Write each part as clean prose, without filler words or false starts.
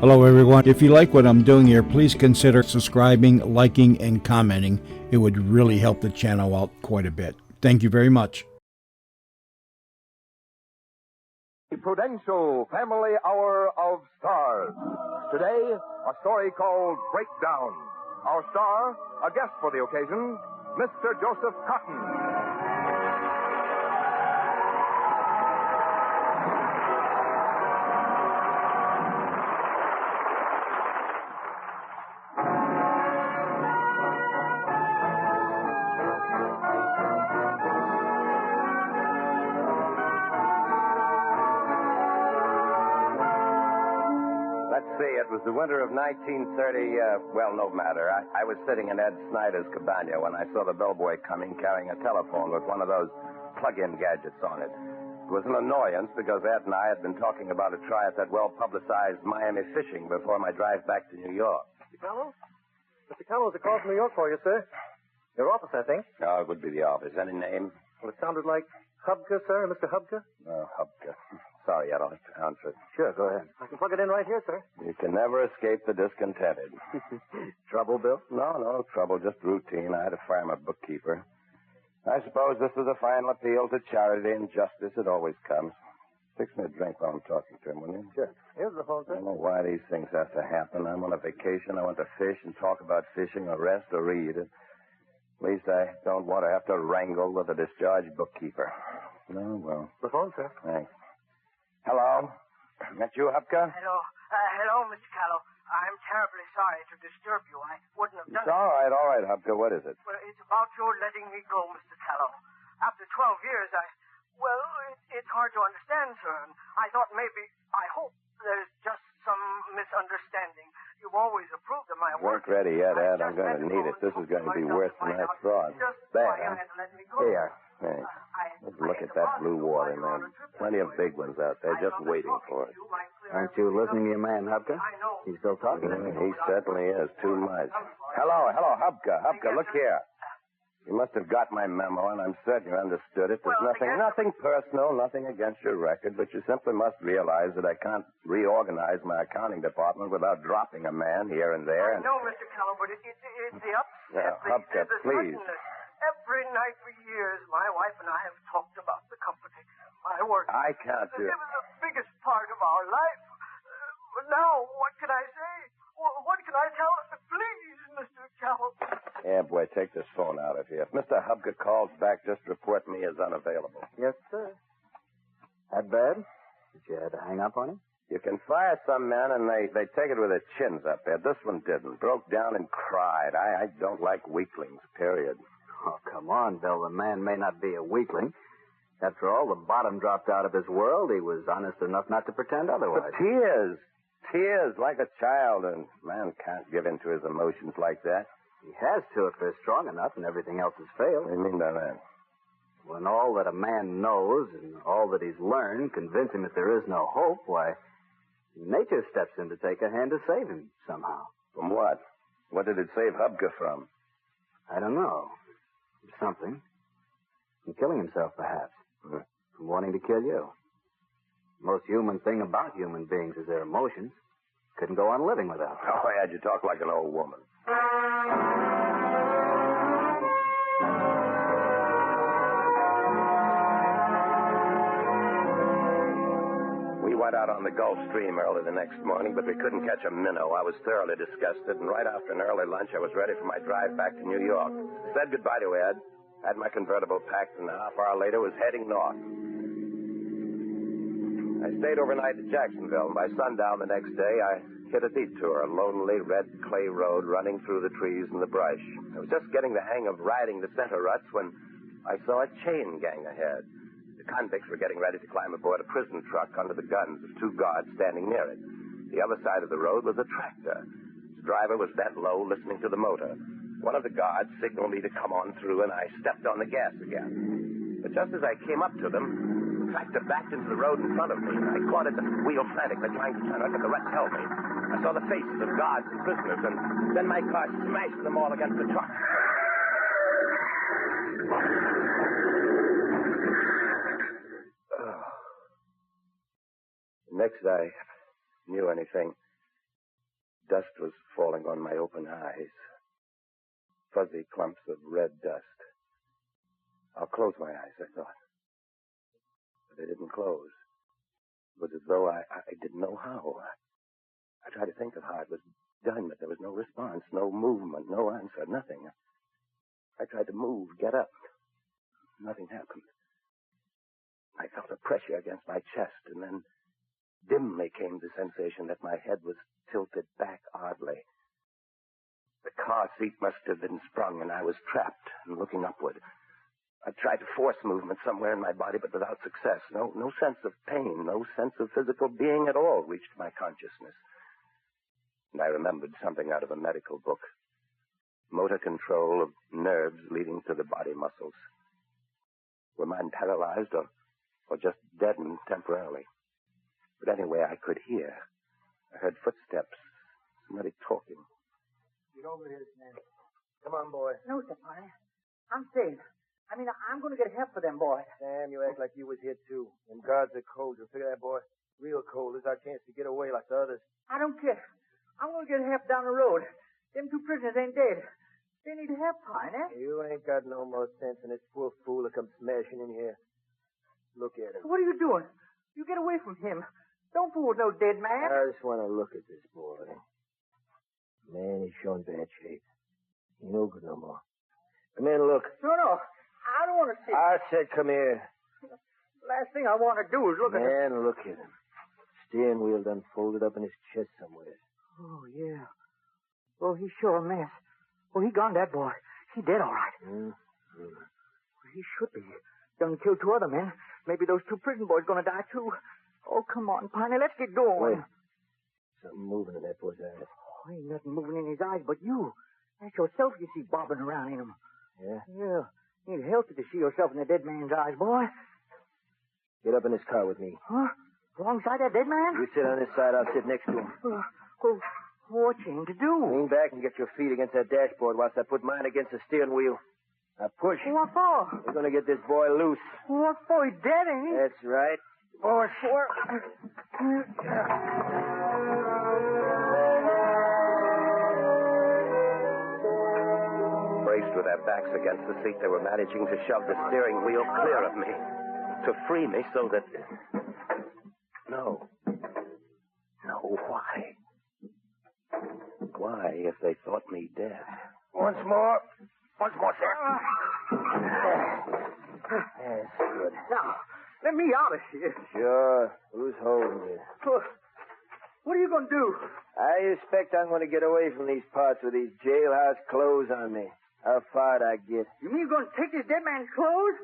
Hello, everyone. If you like what I'm doing here, please consider subscribing, liking, and commenting. It would really help the channel out quite a bit. Thank you very much. Prudential Family Hour of Stars. Today, a story called Breakdown. Our star, a guest for the occasion, Mr. Joseph Cotton. Let's see, it was the winter of 1930, no matter. I was sitting in Ed Snyder's cabana when I saw the bellboy coming carrying a telephone with one of those plug-in gadgets on it. It was an annoyance because Ed and I had been talking about a try at that well-publicized Miami fishing before my drive back to New York. Mr. Callow? Mr. Callow's a call from New York for you, sir. Your office, I think. Oh, it would be the office. Any name? Well, it sounded like Hubka, sir. Mr. Hubka? Oh, Hubka. Sorry, I don't have to answer it. Sure, go ahead. I can plug it in right here, sir. You can never escape the discontented. Trouble, Bill? No trouble, just routine. I had to fire my bookkeeper. I suppose this is a final appeal to charity and justice. It always comes. Fix me a drink while I'm talking to him, will you? Sure. Here's the phone, I sir. don't know why these things have to happen. I'm on a vacation. I want to fish and talk about fishing or rest or read. At least I don't want to have to wrangle with a discharged bookkeeper. No, well. The phone, sir. Thanks. Hello? That you, Hupka? Hello, Mr. Callow. I'm terribly sorry to disturb you. I wouldn't have done It's all right, Hupka. What is it? Well, it's about your letting me go, Mr. Callow. After 12 years, it's hard to understand, sir. And I thought I hope there's just some misunderstanding. You've always approved of my work. Weren't ready yet, Ed. I'm going to need it. This is going to be worse than I thought. There. Here. Thanks. Let's look at that blue water, man. Plenty of big ones out there just waiting for us. Aren't you listening to your man, Hubka? He's still talking. He certainly is. Too much. Hello, Hubka. Hubka, look here. You must have got my memo, and I'm certain you understood it. There's nothing personal, nothing against your record, but you simply must realize that I can't reorganize my accounting department without dropping a man here and there. No, Mr. Callow, but it's the upset. Yeah, Hubka, the please. suddenness. Every night for years, my wife and I have talked about the company, my work. I can't do It it. was the biggest part of our life. But now, what can I say? What can I tell? Please, Mr. Callow. Yeah, boy, take this phone out of here. If Mr. Hubka calls back, just report me as unavailable. Yes, sir. That bad? Did you have to hang up on him? You can fire some men, and they take it with their chins up there. This one didn't. Broke down and cried. I don't like weaklings, period. Oh, come on, Bill. The man may not be a weakling. After all, the bottom dropped out of his world. He was honest enough not to pretend otherwise. But tears, like a child, and man can't give in to his emotions like that. He has to if they're strong enough and everything else has failed. What do you mean by that? When all that a man knows and all that he's learned convince him that there is no hope, why, nature steps in to take a hand to save him somehow. From what? What did it save Hubka from? I don't know. Something. From killing himself, perhaps. From wanting to kill you. The most human thing about human beings is their emotions. Couldn't go on living without them. Oh, I had you talk like an old woman. We went out on the Gulf Stream early the next morning, but we couldn't catch a minnow. I was thoroughly disgusted, and right after an early lunch, I was ready for my drive back to New York. Said goodbye to Ed, had my convertible packed, and a half hour later was heading north. I stayed overnight at Jacksonville, and by sundown the next day, I hit a detour, a lonely red clay road running through the trees and the brush. I was just getting the hang of riding the center ruts when I saw a chain gang ahead. The convicts were getting ready to climb aboard a prison truck under the guns of two guards standing near it. The other side of the road was a tractor. Its driver was bent low, listening to the motor. One of the guards signaled me to come on through, and I stepped on the gas again. But just as I came up to them, the tractor backed into the road in front of me. I caught at the wheel frantically, trying to turn up, but the ruts held me. I saw the faces of guards and prisoners, and then my car smashed them all against the truck. Next I knew anything, Dust was falling on my open eyes. Fuzzy clumps of red dust. I'll close my eyes, I thought. But they didn't close. It was as though I didn't know how. I tried to think of how it was done, but there was no response, no movement, no answer, nothing. I tried to move, get up. Nothing happened. I felt a pressure against my chest, and then dimly came the sensation that my head was tilted back oddly. The car seat must have been sprung, and I was trapped and looking upward. I tried to force movement somewhere in my body, but without success. No sense of pain, no sense of physical being at all reached my consciousness. And I remembered something out of a medical book. Motor control of nerves leading to the body muscles. Were mine paralyzed or just deadened temporarily? But anyway, I could hear. I heard footsteps. Somebody talking. Get over here, Sam. Come on, boy. No, Stefani. I'm safe. I'm going to get help for them, boys. Sam, you act like you was here, too. Them guards are cold. You figure that, boy? Real cold. This is our chance to get away like the others. I don't care. I'm going to get help down the road. Them two prisoners ain't dead. They need help, Pine, eh? You ain't got no more sense than this poor fool that come smashing in here. Look at him. What are you doing? You get away from him. Don't fool with no dead man. I just want to look at this boy. Man, he's showing bad shape. He no good no more. Come in and look. No. I don't want to see. I said come here. Last thing I want to do is look at him. Man, look at him. Steering wheel done folded up in his chest somewhere. Oh, yeah. Oh, he's sure a mess. Oh, he gone, that boy. He dead, all right. He should be. Done killed two other men. Maybe those two prison boys gonna die, too. Oh, come on, Piney, let's get going. Wait. Something moving in that boy's eyes. Oh, ain't nothing moving in his eyes but you. That's yourself you see bobbing around in them. Yeah? Yeah. Ain't healthy to see yourself in the dead man's eyes, boy. Get up in this car with me. Huh? Alongside that dead man? You sit on this side, I'll sit next to him. What you aim to do? Lean back and get your feet against that dashboard whilst I put mine against the steering wheel. Now push. What for? We're going to get this boy loose. What for? He's dead, ain't he? That's right. Push. Braced with their backs against the seat, they were managing to shove the steering wheel clear of me. To free me so that... No, why? Why, if they thought me dead? Once more, sir. That's good. Now, let me out of here. Sure. Who's holding you? What are you going to do? I expect I'm going to get away from these parts with these jailhouse clothes on me. How far'd I get? You mean you're going to take this dead man's clothes?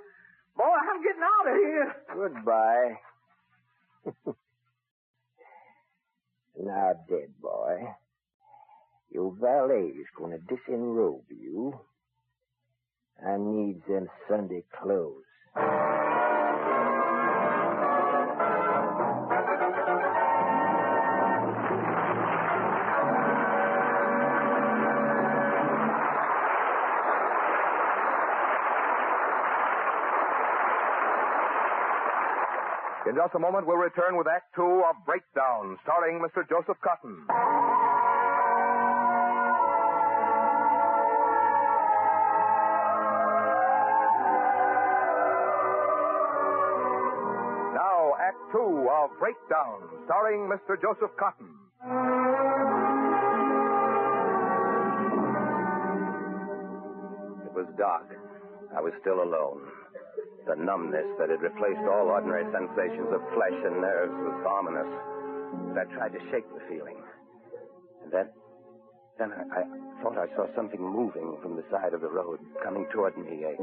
Boy, I'm getting out of here. Goodbye. Now, dead boy, your valet's going to disenrobe you. I need them Sunday clothes. In just a moment, we'll return with Act Two of Breakdown, starring Mr. Joseph Cotton. Now, Act Two of Breakdown, starring Mr. Joseph Cotton. It was dark. I was still alone. The numbness that had replaced all ordinary sensations of flesh and nerves was ominous. But I tried to shake the feeling. And then I thought I saw something moving from the side of the road, coming toward me, a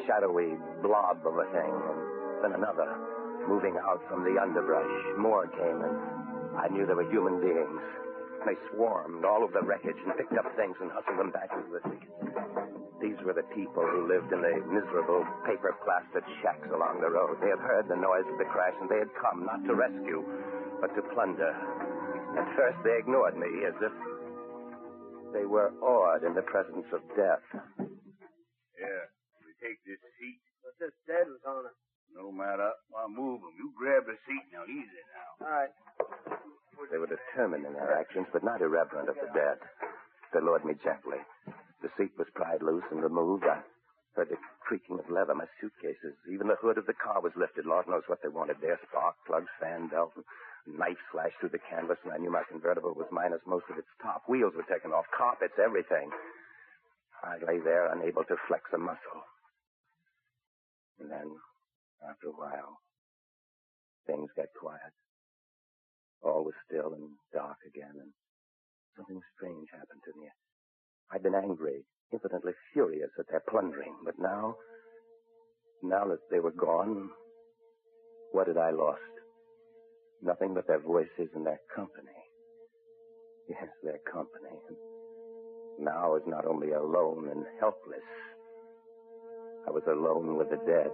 shadowy blob of a thing. And then another, moving out from the underbrush. More came, and I knew they were human beings. They swarmed all over the wreckage and picked up things and hustled them back into the thickets. These were the people who lived in the miserable paper-plastered shacks along the road. They had heard the noise of the crash, and they had come not to rescue, but to plunder. At first, they ignored me as if they were awed in the presence of death. Yeah, we take this seat. But this dead was on it. No matter. I'll move him. You grab the seat now. Easy now. All right. They were determined in their actions, but not irreverent of the dead. They lowered me gently. The seat was pried loose and removed. I heard the creaking of leather, my suitcases. Even the hood of the car was lifted. Lord knows what they wanted there. Spark plugs, fan belt, and knife slashed through the canvas, and I knew my convertible was minus most of its top. Wheels were taken off, carpets, everything. I lay there, unable to flex a muscle. And then, after a while, things got quiet. All was still and dark again, and something strange happened to me. I'd been angry, impotently furious at their plundering, but now that they were gone, what had I lost? Nothing but their voices and their company. Yes, their company. And now I was not only alone and helpless, I was alone with the dead.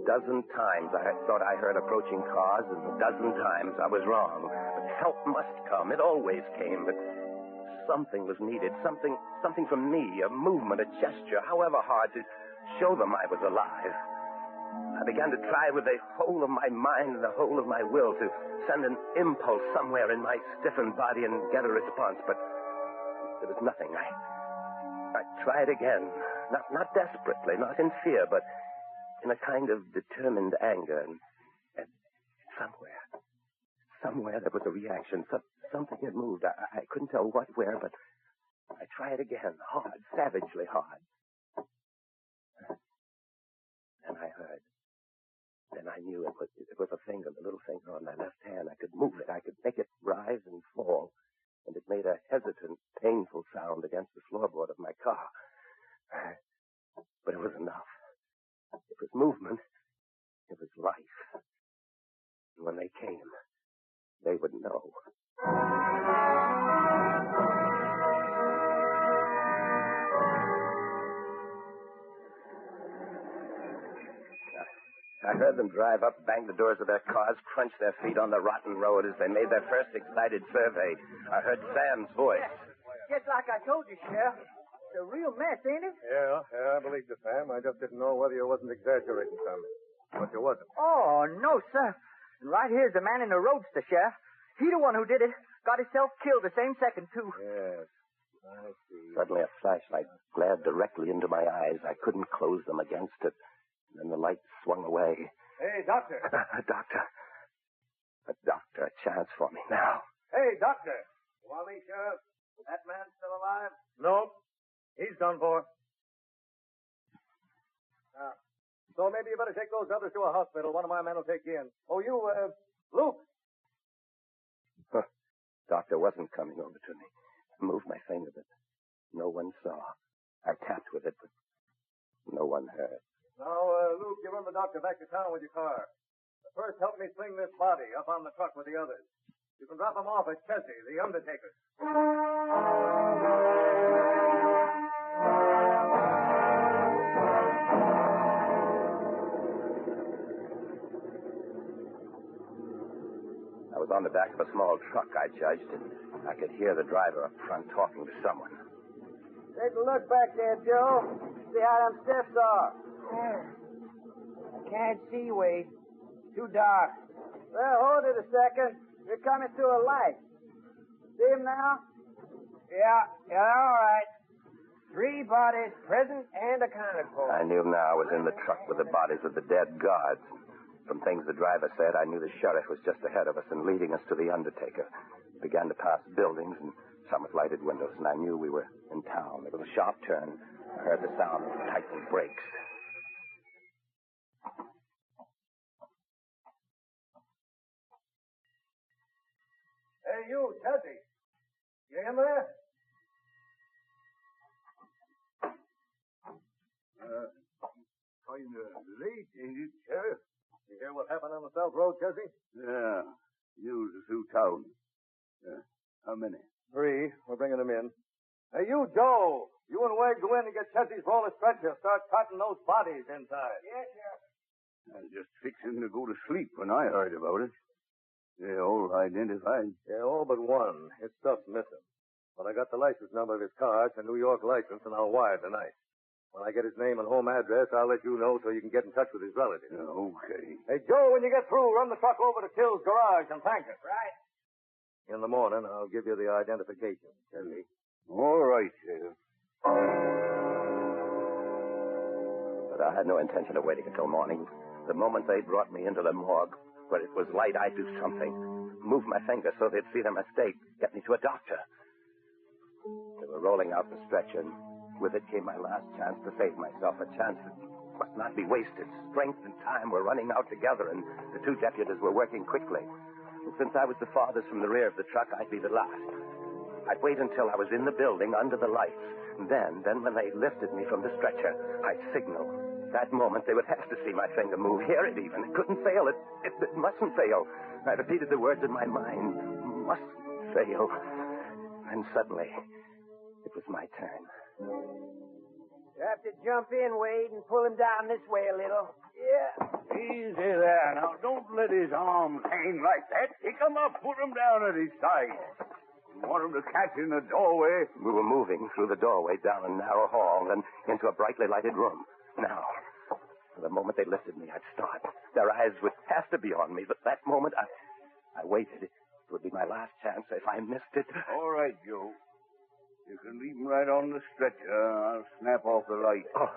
A dozen times I thought I heard approaching cars, and a dozen times I was wrong. But help must come. It always came, but something was needed. Something from me, a movement, a gesture, however hard, to show them I was alive. I began to try with the whole of my mind and the whole of my will to send an impulse somewhere in my stiffened body and get a response, but there was nothing. I tried again, not desperately, not in fear, but in a kind of determined anger, and somewhere there was a reaction. Something had moved. I couldn't tell where, but I tried again, hard, savagely hard. And I heard. Then I knew it was a finger, the little finger on my left hand. I could move it. I could make it rise and fall. And it made a hesitant, painful sound against the floorboard of my car. But it was enough. It was movement. It was life. And when they came, they would know. I heard them drive up, bang the doors of their cars, crunch their feet on the rotten road as they made their first excited survey. I heard Sam's voice. Just like I told you, Sheriff. It's a real mess, ain't it? Yeah, I believe you, Sam. I just didn't know whether you wasn't exaggerating some. But you wasn't. Oh, no, sir. And right here's the man in the roadster, Sheriff. He the one who did it. Got himself killed the same second, too. Yes, I see. Suddenly a flashlight glared directly into my eyes. I couldn't close them against it. Then the light swung away. Hey, doctor. A doctor. A chance for me now. Hey, doctor. You want me, Sheriff? That man still alive? No. He's done for. Now, so maybe you better take those others to a hospital. One of my men will take you in. Oh, you, Luke. Doctor wasn't coming over to me. I moved my finger, but no one saw. I tapped with it, but no one heard. Now, Luke, you run the doctor back to town with your car. But first, help me sling this body up on the truck with the others. You can drop him off at Chessie, the undertaker. I was on the back of a small truck, I judged, and I could hear the driver up front talking to someone. Take a look back there, Joe. See how them steps are. I can't see, Wade. Too dark. Well, hold it a second. We're coming to a light. See him now? Yeah, all right. 3 bodies present and accounted for. I knew now I was in the truck with the bodies of the dead guards. From things the driver said, I knew the sheriff was just ahead of us and leading us to the undertaker. We began to pass buildings, and some with lighted windows, and I knew we were in town. There was a sharp turn. I heard the sound of tightening brakes. Hey, you, Chessie. You in there? Kind of late, ain't it, Sheriff? You hear what happened on the South Road, Chessie? Yeah. News is through town. How many? 3. We're bringing them in. Hey, you, Joe. You and Wade go in and get Chessie's roller stretcher. Start cutting those bodies inside. Yes, Sheriff. I was just fixing to go to sleep when I heard about it. They're all identified. Yeah, all but one. His stuff's missing. But I got the license number of his car. It's a New York license, and I'll wire tonight. When I get his name and home address, I'll let you know so you can get in touch with his relatives. Okay. Hey, Joe, when you get through, run the truck over to Kill's garage and thank us. Right. In the morning, I'll give you the identification, Jesse. All right, Sheriff. But I had no intention of waiting until morning. The moment they brought me into the morgue, where it was light, I'd do something. Move my finger so they'd see their mistake. Get me to a doctor. They were rolling out the stretcher, and with it came my last chance to save myself, a chance that must not be wasted. Strength and time were running out together, and the two deputies were working quickly. And since I was the farthest from the rear of the truck, I'd be the last. I'd wait until I was in the building under the lights. And then when they lifted me from the stretcher, I'd signal. That moment, they would have to see my finger move, hear it even. It couldn't fail. It mustn't fail. I repeated the words in my mind. Mustn't fail. And suddenly, it was my turn. You have to jump in, Wade, and pull him down this way a little. Yeah. Easy there. Now, don't let his arms hang like that. Pick him up. Put him down at his side. You want him to catch in the doorway. We were moving through the doorway down a narrow hall and into a brightly lighted room. Now, the moment they lifted me, I'd start. Their eyes would have to be on me, but that moment, I waited. It would be my last chance. If I missed it... All right, Joe. You can leave him right on the stretcher. I'll snap off the light. Oh.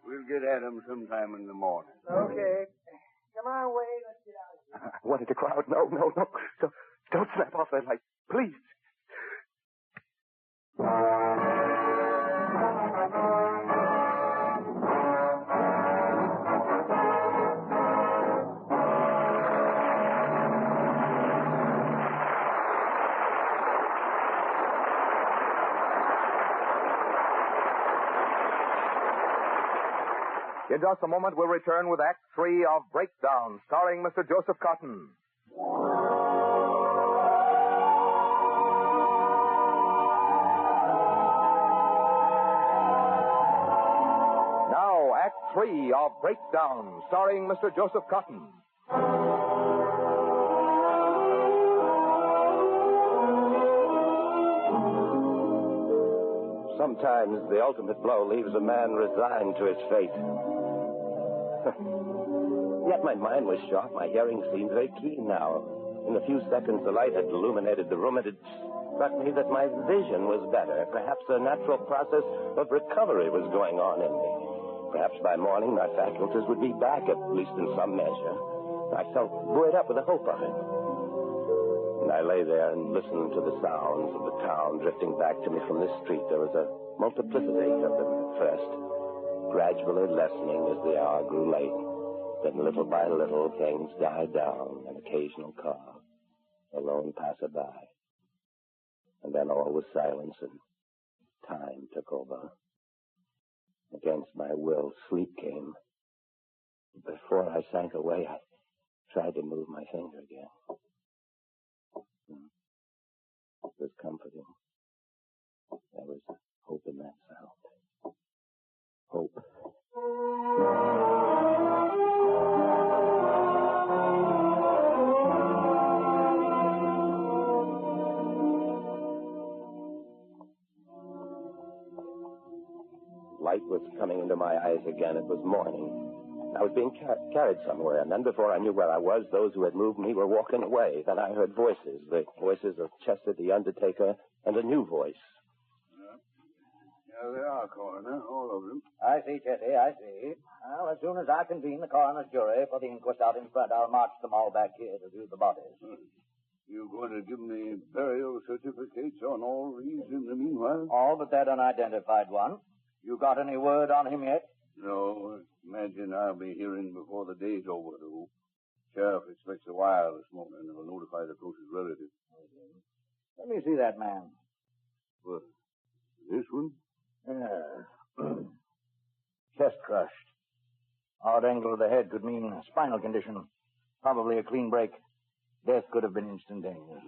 We'll get at him sometime in the morning. Okay. Come on, Wade. Let's get out of here. I wanted to crowd. No. Don't snap off that light. Please. In just a moment, we'll return with Act 3 of Breakdown, starring Mr. Joseph Cotton. Now, Act 3 of Breakdown, starring Mr. Joseph Cotton. Sometimes the ultimate blow leaves a man resigned to his fate. Yet my mind was sharp. My hearing seemed very keen now. In the few seconds the light had illuminated the room, it had struck me that my vision was better. Perhaps a natural process of recovery was going on in me. Perhaps by morning my faculties would be back, at least in some measure. I felt buoyed up with the hope of it. And I lay there and listened to the sounds of the town drifting back to me from the street. There was a multiplicity of them at first, gradually lessening as the hour grew late. Then little by little things died down, an occasional car, a lone passerby. And then all was silence and time took over. Against my will, sleep came. Before I sank away, I tried to move my finger again. It was comforting. There was hope in that sound. Hope. Light was coming into my eyes again. It was morning. I was being carried somewhere, and then before I knew where I was, those who had moved me were walking away. Then I heard voices, the voices of Chester the Undertaker, and a new voice. Yeah, they are, Coroner, all of them. I see, Jesse, I see. Well, as soon as I convene the coroner's jury for the inquest out in front, I'll march them all back here to view the bodies. You going to give me burial certificates on all these in the meanwhile? All but that unidentified one. You got any word on him yet? No. Imagine I'll be hearing before the day's over, though. Sheriff expects a wire this morning and will notify the closest relative. Let me see that man. What? This one? Yeah. Chest crushed. Odd angle of the head could mean spinal condition. Probably a clean break. Death could have been instantaneous.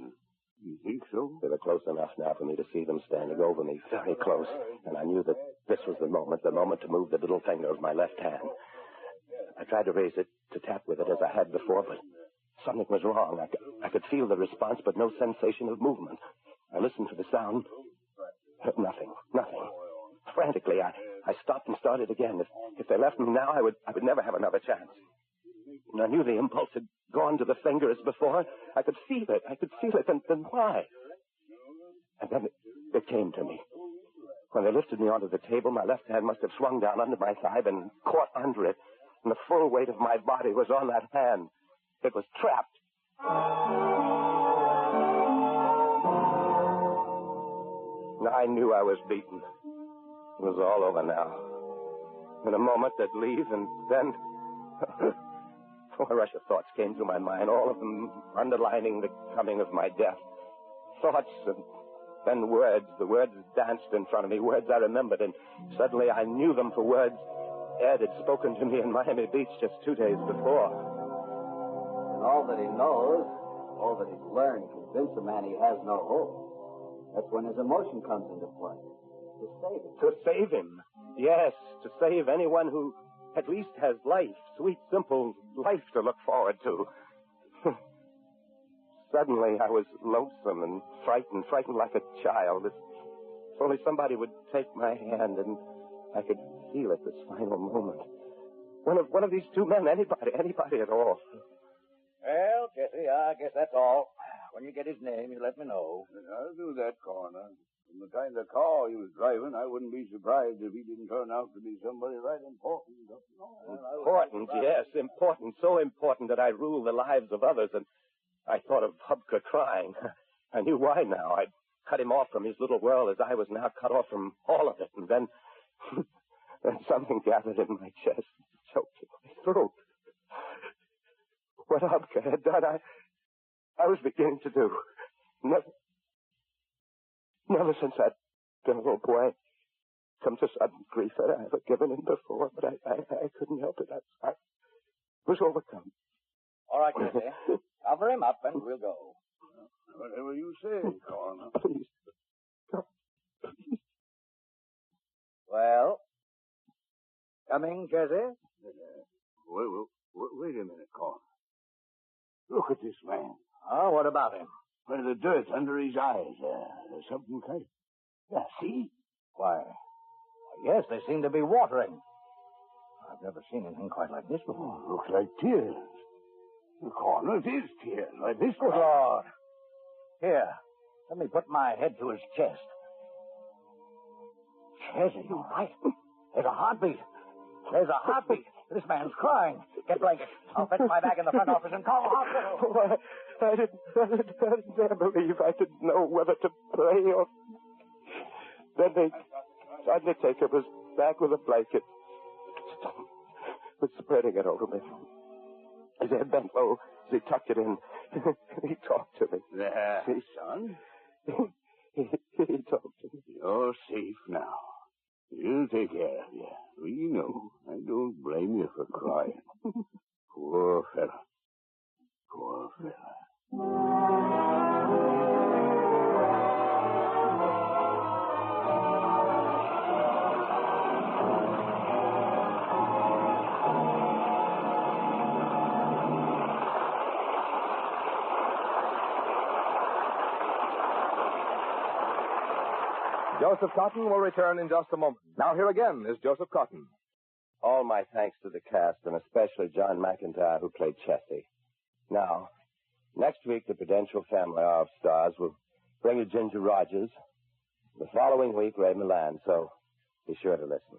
You think so? They were close enough now for me to see them standing over me, very close. And I knew that this was the moment to move the little finger of my left hand. I tried to raise it, to tap with it as I had before, but something was wrong. I could feel the response, but no sensation of movement. I listened to the sound. Nothing. Frantically, I stopped and started again. If they left me now, I would never have another chance. And I knew the impulse had gone to the finger as before. I could feel it. Then why? And then it came to me. When they lifted me onto the table, my left hand must have swung down under my thigh and caught under it. And the full weight of my body was on that hand. It was trapped. I knew I was beaten. It was all over now. In a moment, they'd leave, and then... A rush of thoughts came to my mind, all of them underlining the coming of my death. Thoughts and then words. The words danced in front of me, words I remembered, and suddenly I knew them for words Ed had spoken to me in Miami Beach just 2 days before. And all that he knows, all that he's learned, convince a man he has no hope. That's when his emotion comes into play. To save him. To save him. Yes, to save anyone who at least has life, sweet, simple life to look forward to. Suddenly I was lonesome and frightened like a child. If only somebody would take my hand and I could feel at this final moment. One of these two men, anybody at all. Well, Jesse, I guess that's all. When you get his name, you let me know. I'll do that, Coroner. From the kind of car he was driving, I wouldn't be surprised if he didn't turn out to be somebody right important. Important, yes, important. So important that I rule the lives of others, and I thought of Hubka crying. I knew why now. I'd cut him off from his little world as I was now cut off from all of it, and then something gathered in my chest, choked in my throat. What Hubka had done, I was beginning to do. Never since I'd been a little boy come to sudden grief had I ever given in before, but I couldn't help it. I was overcome. All right, Jesse. Cover him up and we'll go. Whatever you say, Coroner. Please. Well, coming, Jesse? Wait a minute, Coroner. Look at this man. Oh, what about him? Where the dirt under his eyes. There's something kind of... Yeah, see? Why, yes, they seem to be watering. I've never seen anything quite like this before. Looks like tears. The Coroner, it is tears, like this. Good Lord. Here, let me put my head to his chest. Jesse, you're right. There's a heartbeat. There's a heartbeat. This man's crying. Get blankets. I'll fetch my bag in the front office and call the hospital. Oh, I didn't dare believe. I didn't know whether to pray or... Then the undertaker was back with a blanket, was spreading it over me. His head bent low as he tucked it in. He talked to me. There, son. He talked to me. You're safe now. He'll take care of you. We know. I don't blame you for crying. Poor fella. Poor fella. Joseph Cotton will return in just a moment. Now, here again is Joseph Cotton. All my thanks to the cast, and especially John McIntyre, who played Chessie. Now, next week, the Prudential Family of Stars will bring you Ginger Rogers. The following week, Ray Milan, so be sure to listen.